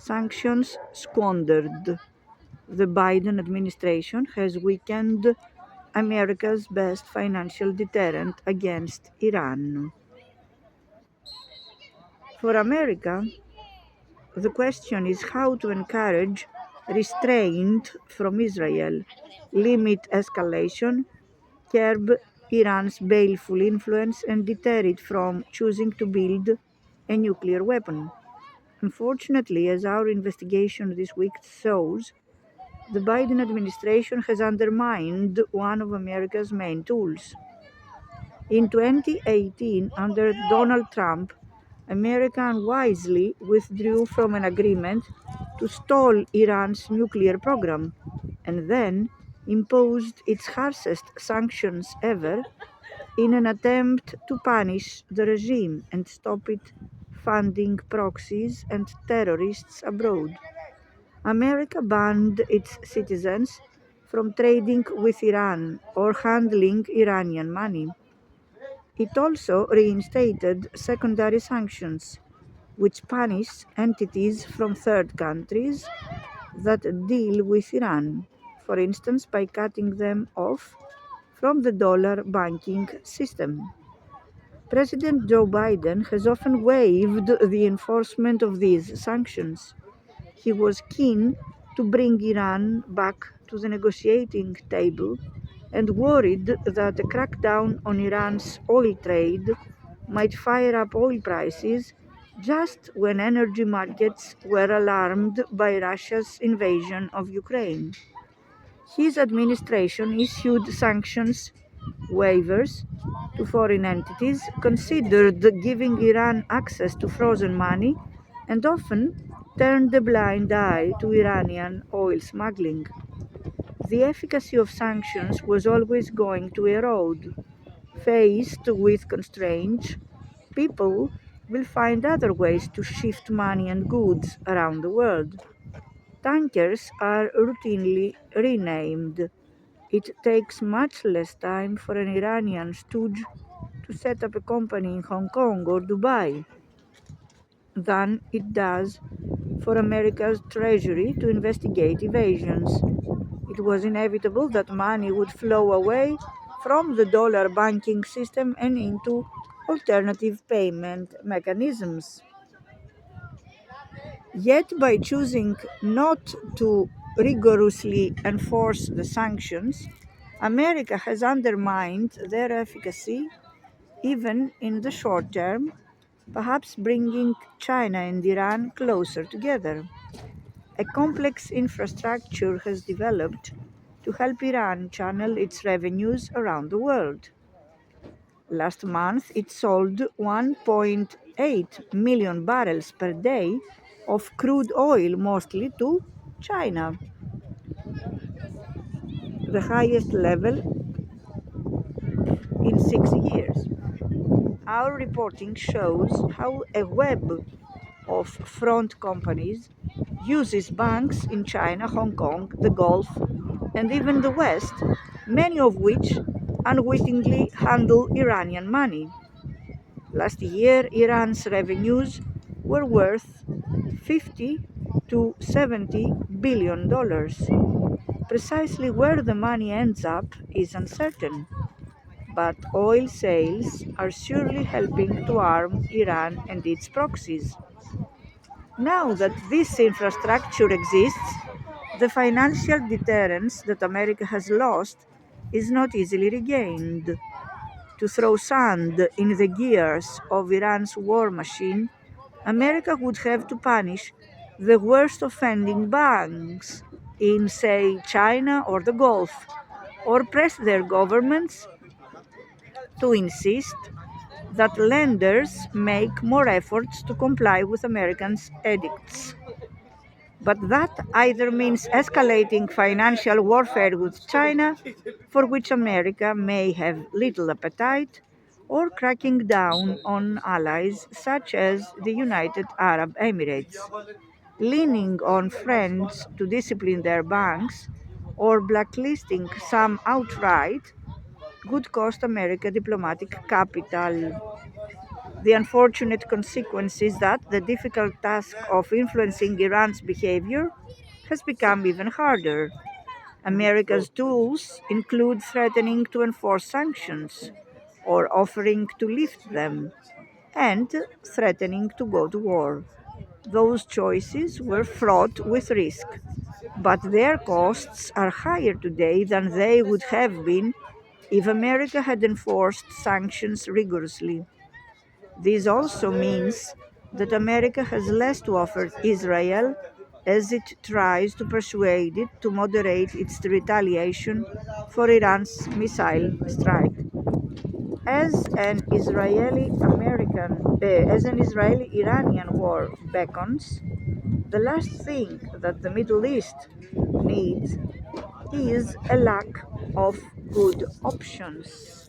Sanctions squandered. The Biden administration has weakened America's best financial deterrent against Iran. For America, the question is how to encourage restraint from Israel, limit escalation, curb Iran's baleful influence, and deter it from choosing to build a nuclear weapon. Unfortunately, as our investigation this week shows, the Biden administration has undermined one of America's main tools. In 2018, under Donald Trump, America unwisely withdrew from an agreement to stall Iran's nuclear program and then imposed its harshest sanctions ever in an attempt to punish the regime and stop it funding proxies and terrorists abroad. America banned its citizens from trading with Iran or handling Iranian money. It also reinstated secondary sanctions, which punish entities from third countries that deal with Iran, for instance by cutting them off from the dollar banking system. President Joe Biden has often waived the enforcement of these sanctions. He was keen to bring Iran back to the negotiating table and worried that a crackdown on Iran's oil trade might fire up oil prices just when energy markets were alarmed by Russia's invasion of Ukraine. His administration issued sanctions waivers to foreign entities, considered giving Iran access to frozen money, and often turned a blind eye to Iranian oil smuggling. The efficacy of sanctions was always going to erode. Faced with constraints, people will find other ways to shift money and goods around the world. Tankers are routinely renamed. It takes much less time for an Iranian stooge to set up a company in Hong Kong or Dubai than it does for America's Treasury to investigate evasions. It was inevitable that money would flow away from the dollar banking system and into alternative payment mechanisms. Yet, by choosing not to rigorously enforce the sanctions, America has undermined their efficacy even in the short term, perhaps bringing China and Iran closer together. A complex infrastructure has developed to help Iran channel its revenues around the world. Last month, it sold 1.8 million barrels per day of crude oil, mostly to China, the highest level in 6 years. Our reporting shows how a web of front companies uses banks in China, Hong Kong, the Gulf, and even the West, many of which unwittingly handle Iranian money. Last year, Iran's revenues were worth $50 to $70 billion. Precisely where the money ends up is uncertain, but oil sales are surely helping to arm Iran and its proxies. Now that this infrastructure exists, the financial deterrence that America has lost is not easily regained. To throw sand in the gears of Iran's war machine, America would have to punish the worst offending banks in, say, China or the Gulf, or press their governments to insist that lenders make more efforts to comply with Americans' edicts. But that either means escalating financial warfare with China, for which America may have little appetite, or cracking down on allies such as the United Arab Emirates. Leaning on friends to discipline their banks, or blacklisting some outright, would cost America diplomatic capital. The unfortunate consequence is that the difficult task of influencing Iran's behavior has become even harder. America's tools include threatening to enforce sanctions or offering to lift them and threatening to go to war. Those choices were fraught with risk, but their costs are higher today than they would have been if America had enforced sanctions rigorously. This also means that America has less to offer Israel as it tries to persuade it to moderate its retaliation for Iran's missile strike. As an Israeli-Iranian war beckons, the last thing that the Middle East needs is a lack of good options.